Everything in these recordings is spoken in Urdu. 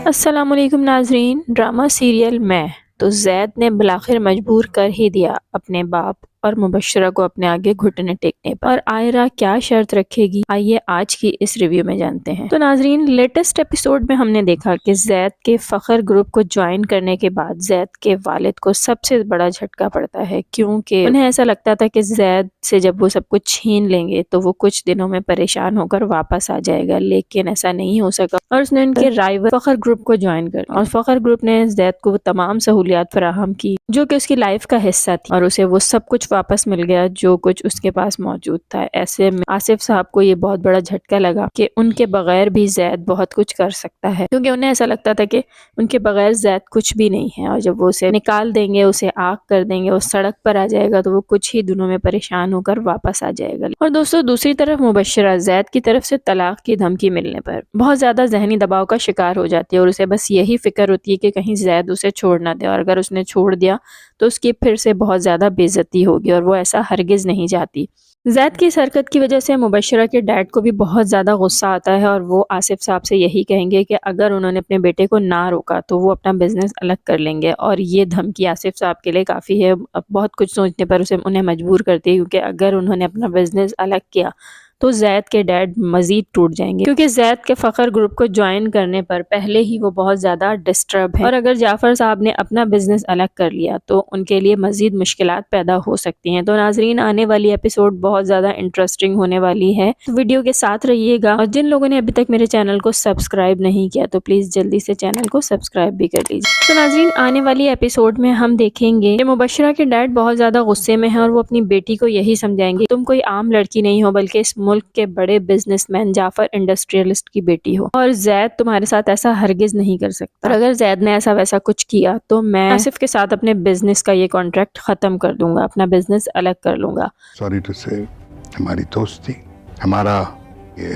السلام علیکم ناظرین، ڈرامہ سیریل میں تو زید نے بالآخر مجبور کر ہی دیا اپنے باپ اور مبشرہ کو اپنے آگے گھٹنے ٹیکنے پر۔ اور عائرہ کیا شرط رکھے گی، آئیے آج کی اس ریویو میں جانتے ہیں۔ تو ناظرین، لیٹسٹ ایپیسوڈ میں ہم نے دیکھا کہ زید کے فخر گروپ کو جوائن کرنے کے بعد زید کے والد کو سب سے بڑا جھٹکا پڑتا ہے، کیونکہ انہیں ایسا لگتا تھا کہ زید سے جب وہ سب کچھ چھین لیں گے تو وہ کچھ دنوں میں پریشان ہو کر واپس آ جائے گا، لیکن ایسا نہیں ہو سکا اور اس نے ان کے رائیول فخر گروپ کو جوائن کر اور فخر گروپ نے زید کو وہ تمام سہولیات فراہم کی جو کہ اس کی لائف کا حصہ تھی، اور اسے وہ سب کچھ واپس مل گیا جو کچھ اس کے پاس موجود تھا۔ ایسے میں آصف صاحب کو یہ بہت بڑا جھٹکا لگا کہ ان کے بغیر بھی زید بہت کچھ کر سکتا ہے، کیونکہ انہیں ایسا لگتا تھا کہ ان کے بغیر زید کچھ بھی نہیں ہے، اور جب وہ اسے نکال دیں گے، اسے آگ کر دیں گے، وہ سڑک پر آ جائے گا تو وہ کچھ ہی دنوں میں پریشان ہو کر واپس آ جائے گا۔ اور دوستو، دوسری طرف مبشرہ زید کی طرف سے طلاق کی دھمکی ملنے پر بہت زیادہ ذہنی دباؤ کا شکار ہو جاتی ہے، اور اسے بس یہی فکر ہوتی ہے کہ کہیں زید اسے چھوڑ نہ دے، اور اگر اس نے چھوڑ دیا تو اس کی پھر سے بہت زیادہ بے عزتی ہوگی، اور وہ ایسا ہرگز نہیں چاہتی۔ زید کی اس حرکت کی وجہ سے مبشرہ کے ڈیڈ کو بھی بہت زیادہ غصہ آتا ہے، اور وہ آصف صاحب سے یہی کہیں گے کہ اگر انہوں نے اپنے بیٹے کو نہ روکا تو وہ اپنا بزنس الگ کر لیں گے، اور یہ دھمکی آصف صاحب کے لیے کافی ہے، بہت کچھ سوچنے پر انہیں مجبور کرتی ہے، کیونکہ اگر انہوں نے اپنا بزنس الگ کیا تو زید کے ڈیڈ مزید ٹوٹ جائیں گے، کیونکہ زید کے فخر گروپ کو جوائن کرنے پر پہلے ہی وہ بہت زیادہ ڈسٹرب ہیں، اور اگر جعفر صاحب نے اپنا بزنس الگ کر لیا تو ان کے لیے مزید مشکلات پیدا ہو سکتی ہیں۔ تو ناظرین، آنے والی ایپیسوڈ بہت زیادہ انٹرسٹنگ ہونے والی ہے، تو ویڈیو کے ساتھ رہیے گا، اور جن لوگوں نے ابھی تک میرے چینل کو سبسکرائب نہیں کیا تو پلیز جلدی سے چینل کو سبسکرائب بھی کر لیجیے۔ تو ناظرین، آنے والی ایپیسوڈ میں ہم دیکھیں گے کہ مبشرہ کے ڈیڈ بہت زیادہ غصے میں ہیں، اور وہ اپنی بیٹی کو یہی سمجھائیں گے تم کوئی عام لڑکی نہیں ہو، بلکہ اس ملک کے بڑے بزنس مین جعفر انڈسٹریلسٹ کی بیٹی ہو، اور زید تمہارے ساتھ ایسا ہرگز نہیں کر سکتا، اور اگر زید نے ایسا ویسا کچھ کیا تو میں آصف کے ساتھ اپنے بزنس کا یہ کانٹریکٹ ختم کر دوں گا، اپنا بزنس الگ کر لوں گا۔ سوری ٹو سے، ہماری دوستی، ہمارا یہ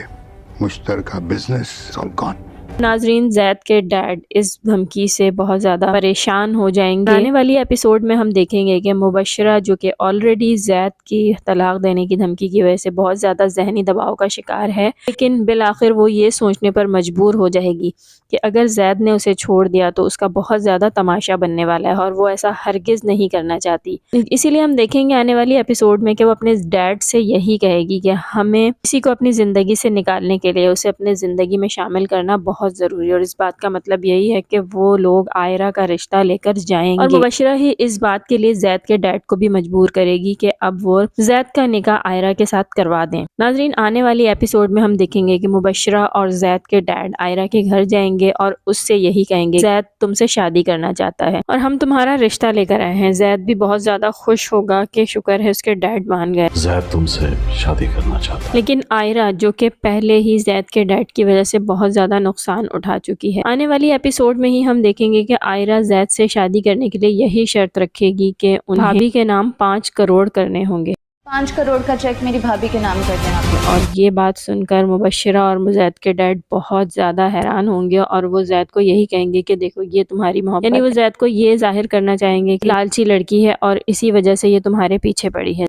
مشترکہ بزنس آل گون۔ ناظرین، زید کے ڈیڈ اس دھمکی سے بہت زیادہ پریشان ہو جائیں گے۔ آنے والی ایپیسوڈ میں ہم دیکھیں گے کہ مبشرہ، جو کہ آلریڈی زید کی طلاق دینے کی دھمکی کی وجہ سے بہت زیادہ ذہنی دباؤ کا شکار ہے، لیکن بالآخر وہ یہ سوچنے پر مجبور ہو جائے گی کہ اگر زید نے اسے چھوڑ دیا تو اس کا بہت زیادہ تماشا بننے والا ہے، اور وہ ایسا ہرگز نہیں کرنا چاہتی۔ اسی لیے ہم دیکھیں گے آنے والی ایپیسوڈ میں کہ وہ اپنے ڈیڈ سے یہی کہے گی کہ ہمیں کسی کو اپنی زندگی سے نکالنے کے لیے اسے اپنے زندگی میں شامل کرنا بہت ضروری ہے، اور اس بات کا مطلب یہی ہے کہ وہ لوگ عائرہ کا رشتہ لے کر جائیں گے، اور مبشرہ ہی اس بات کے لیے زید کے ڈیڈ کو بھی مجبور کرے گی کہ اب وہ زید کا نکاح عائرہ کے ساتھ کروا دیں۔ ناظرین، آنے والی ایپیسوڈ میں ہم دیکھیں گے کہ مبشرہ اور زید کے ڈیڈ عائرہ کے گھر جائیں گے اور اس سے یہی کہیں گے زید تم سے شادی کرنا چاہتا ہے، اور ہم تمہارا رشتہ لے کر آئے ہیں۔ زید بھی بہت زیادہ خوش ہوگا کہ شکر ہے اس کے ڈیڈ مان گئے، زید تم سے شادی کرنا چاہتا ہے۔ لیکن عائرہ، جو کہ پہلے ہی زید کے ڈیڈ کی وجہ سے بہت زیادہ نقصان اٹھا چکی ہے، آنے والی ایپیسوڈ میں ہی ہم دیکھیں گے کہ عائرہ زید سے شادی کرنے کے لیے یہی شرط رکھے گی کہ انہیں بھابھی کے نام 5 کروڑ کرنے ہوں گے، 5 کروڑ کا چیک میری بھابھی کے نام کر دیں آپ۔ اور یہ بات سن کر مبشرہ اور زید کے ڈیڈ بہت زیادہ حیران ہوں گے، اور وہ زید کو یہی کہیں گے کہ دیکھو یہ تمہاری محبت، یعنی وہ زید کو یہ ظاہر کرنا چاہیں گے کہ لالچی لڑکی ہے اور اسی وجہ سے یہ تمہارے پیچھے پڑی ہے۔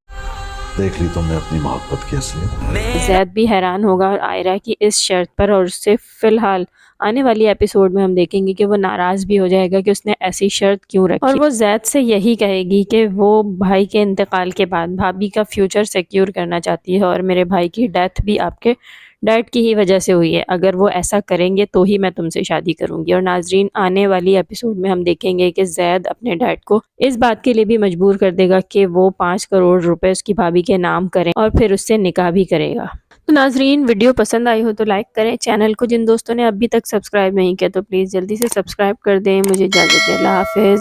دیکھ لی تم نے اپنی محبت کی اصلیت۔ زید بھی حیران ہوگا اور عائرہ کی اس شرط پر، اور اس سے فی الحال آنے والی ایپیسوڈ میں ہم دیکھیں گے کہ وہ ناراض بھی ہو جائے گا کہ اس نے ایسی شرط کیوں رکھی، اور وہ زید سے یہی کہے گی کہ وہ بھائی کے انتقال کے بعد بھابھی کا فیوچر سیکیور کرنا چاہتی ہے، اور میرے بھائی کی ڈیتھ بھی آپ کے ڈیڈ کی ہی وجہ سے ہوئی ہے، اگر وہ ایسا کریں گے تو ہی میں تم سے شادی کروں گی۔ اور ناظرین، آنے والی ایپیسوڈ میں ہم دیکھیں گے کہ زید اپنے ڈیڈ کو اس بات کے لیے بھی مجبور کر دے گا کہ وہ 5 کروڑ روپے اس کی بھابھی کے نام کریں، اور پھر اس سے نکاح بھی کرے گا۔ تو ناظرین، ویڈیو پسند آئی ہو تو لائک کریں، چینل کو جن دوستوں نے ابھی تک سبسکرائب نہیں کیا تو پلیز جلدی سے سبسکرائب کر دیں۔ مجھے اجازت دیں، اللہ حافظ۔